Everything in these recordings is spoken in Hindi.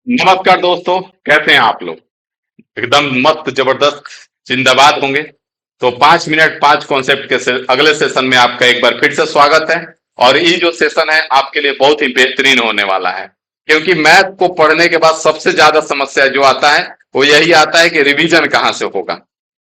नमस्कार दोस्तों। कैसे हैं आप लोग? एकदम मस्त जबरदस्त जिंदाबाद होंगे। तो 5 मिनट 5 कॉन्सेप्ट के अगले सेशन में आपका एक बार फिर से स्वागत है। और ये जो सेशन है आपके लिए बहुत ही बेहतरीन होने वाला है, क्योंकि मैथ को पढ़ने के बाद सबसे ज्यादा समस्या जो आता है वो यही आता है कि रिवीजन कहाँ से होगा।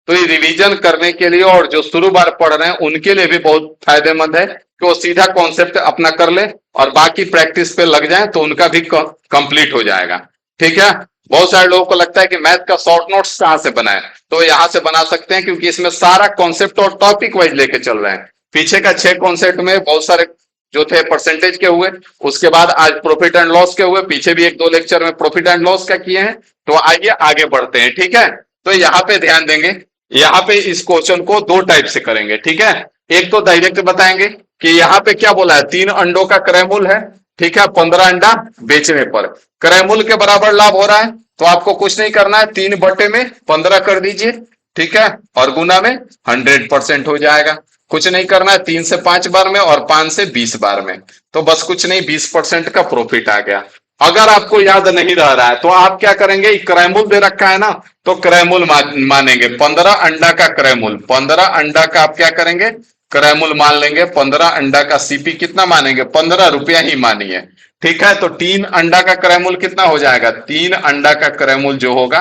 तो ये रिवीजन करने के लिए और जो शुरू बार पढ़ रहे हैं उनके लिए भी बहुत फायदेमंद है कि वो सीधा कॉन्सेप्ट अपना कर ले और बाकी प्रैक्टिस पे लग जाए तो उनका भी कंप्लीट हो जाएगा। ठीक है। बहुत सारे लोगों को लगता है कि मैथ का शॉर्ट नोट्स कहां से बनाए, तो यहां से बना सकते हैं, क्योंकि इसमें सारा कॉन्सेप्ट और टॉपिक वाइज लेके चल रहे हैं। पीछे का 6 कॉन्सेप्ट में बहुत सारे जो थे परसेंटेज के हुए, उसके बाद आज प्रॉफिट एंड लॉस के हुए, पीछे भी एक दो लेक्चर में प्रॉफिट एंड लॉस का किए हैं। तो आइए आगे बढ़ते हैं। ठीक है। तो यहाँ पे ध्यान देंगे, यहाँ पे इस क्वेश्चन को दो टाइप से करेंगे। ठीक है। एक तो डायरेक्ट बताएंगे कि यहाँ पे क्या बोला है, 3 अंडों का क्रय मूल्य है। ठीक है। 15 अंडा बेचने पर क्रय मूल्य के बराबर लाभ हो रहा है, तो आपको कुछ नहीं करना है, 3/15 कर दीजिए। ठीक है। और गुना में 100% हो जाएगा। कुछ नहीं करना है, 3 से 5 बार में और 5 से 20 बार में। तो बस कुछ नहीं, 20% का प्रॉफिट आ गया। अगर आपको याद नहीं रह रहा है तो आप क्या करेंगे, क्रय मूल्य दे रखा है ना, तो क्रय मूल्य मानेंगे। 15 अंडा का क्रय मूल्य, 15 अंडा का आप क्या करेंगे, क्रय मूल्य मान लेंगे। 15 अंडा का सीपी कितना मानेंगे, 15 रुपया ही मानिए। ठीक है। तो 3 अंडा का क्रय मूल्य कितना हो जाएगा, 3 अंडा का क्रय मूल्य जो होगा,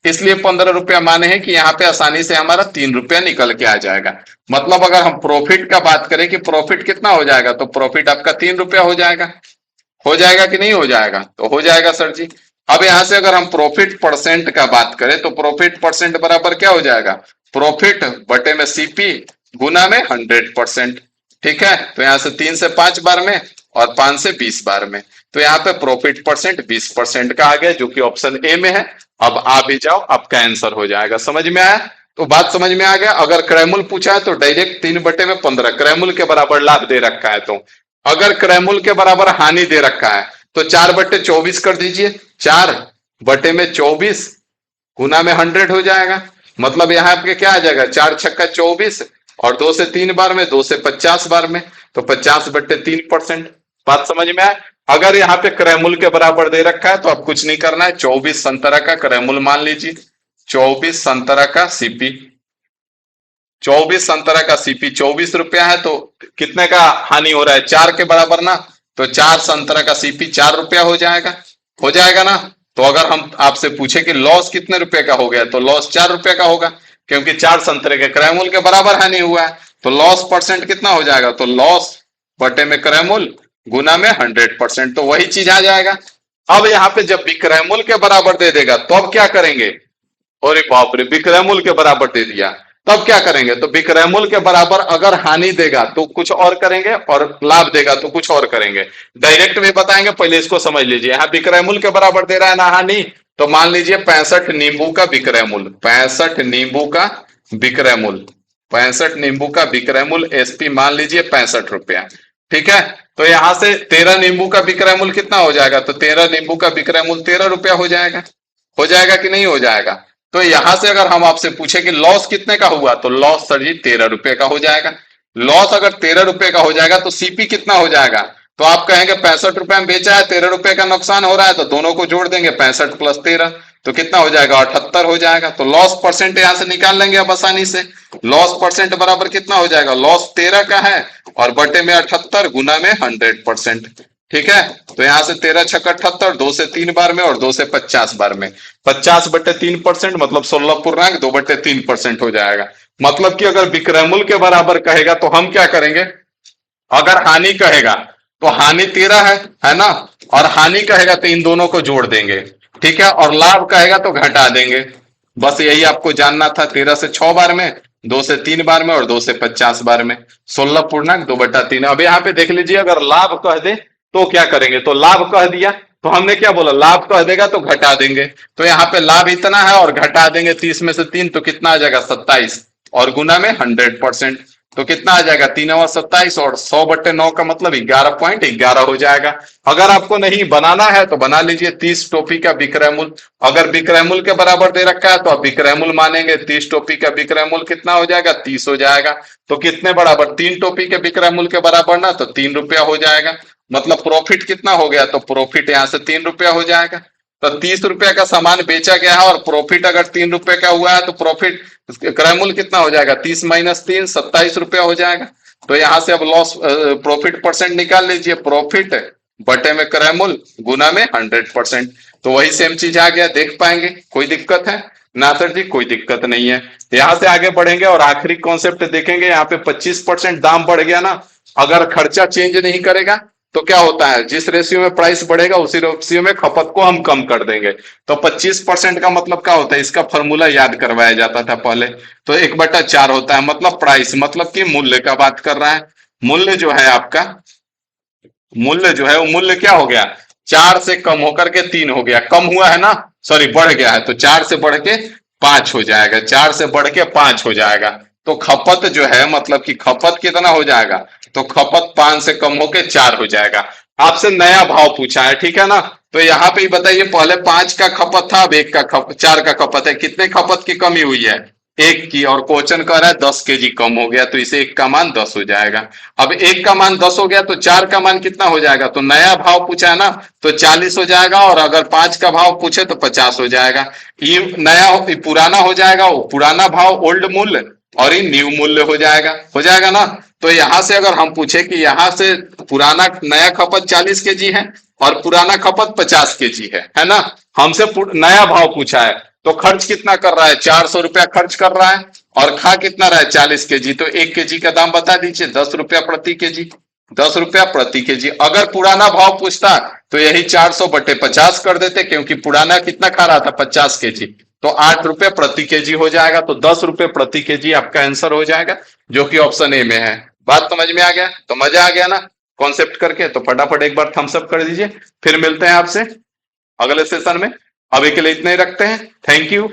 इसलिए 15 रुपया माने हैं कि यहाँ पे आसानी से हमारा 3 रुपया निकल के आ जाएगा। मतलब अगर हम प्रॉफिट का बात करें कि प्रॉफिट कितना हो जाएगा, तो प्रॉफिट आपका 3 रुपया हो जाएगा। हो जाएगा कि नहीं हो जाएगा, तो हो जाएगा सर जी। अब यहां से अगर हम प्रॉफिट परसेंट का बात करें तो प्रॉफिट परसेंट बराबर क्या हो जाएगा, प्रॉफिट बटे में सीपी गुना में 100%। ठीक है। तो यहां से 3 से 5 बार में और 5 से 20 बार में, तो यहाँ पे प्रॉफिट परसेंट 20% का आ गया, जो कि ऑप्शन ए में है। अब आ भी जाओ, आपका आंसर हो जाएगा। समझ में आया? तो बात समझ में आ गया। अगर क्रयमूल पूछा है तो डायरेक्ट 3/15 क्रयमूल के बराबर लाभ दे रखा है, तो अगर क्रयमूल के बराबर हानि दे रखा है तो 4/24 कर दीजिए। 4/24 गुना में 100 हो जाएगा। मतलब यहाँ पे क्या आ जाएगा, 4 छक्का 24 और 2 से 3 बार में, 2 से 50 बार में, तो 50/3%। बात समझ में आए? अगर यहाँ पे क्रयमूल के बराबर दे रखा है तो अब कुछ नहीं करना है, 24 संतरा का क्रयमूल मान लीजिए। 24 संतरा का सीपी, 24 संतरा का सीपी 24 रुपया है, तो कितने का हानि हो रहा है, 4 के बराबर ना। तो 4 संतरा का सीपी 4 रुपया हो जाएगा। हो जाएगा ना। तो अगर हम आपसे पूछे कि लॉस कितने रुपए का हो गया, तो लॉस 4 रुपए का होगा, क्योंकि 4 संतरे के क्रय मूल्य के बराबर हानि हुआ है। तो लॉस परसेंट कितना हो जाएगा, तो लॉस बटे में क्रय मूल्य गुना में 100%, तो वही चीज आ जाएगा। अब यहाँ पे जब विक्रय मूल्य के बराबर दे देगा तो अब क्या करेंगे, अरे बाप रे, विक्रय मूल्य के बराबर दे दिया, तब क्या करेंगे, तो विक्रय मूल्य के बराबर अगर हानि देगा तो कुछ और करेंगे और लाभ देगा तो कुछ और करेंगे। डायरेक्ट में बताएंगे, पहले इसको समझ लीजिए। यहाँ विक्रय मूल्य के बराबर दे रहा है ना हानि, तो मान लीजिए 65 नींबू का विक्रय मूल्य, 65 नींबू का विक्रय मूल्य, 65 नींबू का विक्रय मूल्य एसपी मान लीजिए 65 रुपया। ठीक है। तो यहां से 13 नींबू का विक्रय मूल्य कितना हो जाएगा, तो 13 नींबू का विक्रय मूल्य 13 रुपया हो जाएगा। हो जाएगा कि नहीं हो जाएगा? तो यहां से अगर हम आपसे पूछे कि लॉस कितने का हुआ, तो लॉस सर जी 13 रुपए का हो जाएगा। लॉस अगर 13 रुपए का हो जाएगा तो सीपी कितना हो जाएगा, तो आप कहेंगे 65 रुपए में बेचा है, 13 रुपए का नुकसान हो रहा है, तो दोनों को जोड़ देंगे, 65 + 13, तो कितना हो जाएगा, 78 हो जाएगा। तो लॉस परसेंट यहां से निकाल लेंगे अब आसानी से। लॉस परसेंट बराबर कितना हो जाएगा, लॉस 13 का है और बटे में 78 गुना में 100%। ठीक है। तो यहां से 13 छक्का 78, 2 से 3 बार में और 2 से 50 बार में, 50/3% मतलब 16 पूर्णांक 2/3% हो जाएगा। मतलब कि अगर विक्रय मूल्य के बराबर कहेगा तो हम क्या करेंगे, अगर हानि कहेगा तो हानि 13 है ना, और हानि कहेगा तो इन दोनों को जोड़ देंगे। ठीक है। और लाभ कहेगा तो घटा देंगे। बस यही आपको जानना था। 13 से 6 बार में, 2 से 3 बार में और 2 से 50 बार में, 16 पूर्णांक 2/3। अब यहाँ पे देख लीजिए, अगर लाभ कह दे तो क्या करेंगे, तो लाभ कह दिया तो हमने क्या बोला, लाभ कह देगा तो घटा देंगे। तो यहाँ पे लाभ इतना है और घटा देंगे 30 में से 3, तो कितना आ जाएगा, 27 और गुना में 100%। तो कितना आ जाएगा, 3 और 27 और 100/9 का मतलब 11.11 हो जाएगा। अगर आपको नहीं बनाना है तो बना लीजिए, 30 टोपी का विक्रय मूल्य, अगर विक्रय मूल्य के बराबर दे रखा है तो आप विक्रय मूल्य मानेंगे। 30 टोपी का विक्रय मूल्य कितना हो जाएगा, 30 हो जाएगा। तो कितने बराबर, 3 टोपी के विक्रय मूल्य के बराबर ना, तो 3 रुपया हो जाएगा। मतलब प्रॉफिट कितना हो गया, तो प्रॉफिट यहां से 3 रुपया हो जाएगा। तो 30 रुपए का सामान बेचा गया है और प्रॉफिट अगर 3 रुपए का हुआ है तो प्रॉफिट क्रय मूल्य कितना हो जाएगा? 30 - 3 27 रुपया हो जाएगा। तो यहां से अब लॉस प्रॉफिट परसेंट निकाल लीजिए, प्रॉफिट बटे में क्रय मूल्य गुना में 100%। तो वही सेम चीज आ गया, देख पाएंगे? कोई दिक्कत है ना सर जी? कोई दिक्कत नहीं है। यहां से आगे बढ़ेंगे और आखिरी कॉन्सेप्ट देखेंगे। यहाँ पे 25% दाम बढ़ गया ना, अगर खर्चा चेंज नहीं करेगा तो क्या होता है? जिस रेशियो में प्राइस बढ़ेगा उसी रेशियो में खपत को हम कम कर देंगे। तो 25% का मतलब क्या होता है? इसका फॉर्मूला याद करवाया जाता था पहले। तो 1/4 होता है, मतलब प्राइस, मतलब कि मूल्य का बात कर रहा है। मूल्य जो है आपका, मूल्य जो है वो मूल्य क्या हो गया? 4 से कम होकर के 3 हो गया, कम हुआ है ना, सॉरी बढ़ गया है, तो 4 से बढ़ के 5 हो जाएगा, 4 से बढ़ के 5 हो जाएगा। तो खपत जो है, मतलब कि खपत कितना हो जाएगा? तो खपत 5 से कम होके 4 हो जाएगा। आपसे नया भाव पूछा है, ठीक है ना? तो यहाँ पे बताइए, पहले 5 का खपत था, अब 4 का खपत है, कितने खपत की कमी हुई है? 1 की। और क्वेश्चन कह रहा है 10 kg कम हो गया, तो इसे 1 का मान 10 हो जाएगा। अब 1 का मान 10 हो गया तो 4 का मान कितना हो जाएगा? तो नया भाव पूछा है ना, तो 40 हो जाएगा, और अगर 5 का भाव पूछे तो 50 हो जाएगा। ये नया ये पुराना हो जाएगा, वो पुराना भाव ओल्ड मूल्य, और ये न्यू मूल्य हो जाएगा ना। तो यहां से अगर हम पूछे कि यहां से पुराना नया खपत 40 kg है और पुराना खपत 50 kg है ना, हमसे नया भाव पूछा है, तो खर्च कितना कर रहा है? 400 रुपया खर्च कर रहा है, और खा कितना रहा है? 40 kg। तो 1 kg का दाम बता दीजिए, 10 रुपया प्रति केजी। 10 रुपया प्रति केजी। अगर पुराना भाव पूछता तो यही 400/50 कर देते, क्योंकि पुराना कितना खा रहा था? 50 kg। तो 8 रुपये प्रति केजी हो जाएगा। तो 10 रुपये प्रति केजी आपका आंसर हो जाएगा, जो कि ऑप्शन ए में है। बात समझ में आ गया? तो मजा आ गया ना कॉन्सेप्ट करके? तो फटाफट एक बार थम्स अप कर दीजिए। फिर मिलते हैं आपसे अगले सेशन में। अभी के लिए इतने ही रखते हैं। Thank you.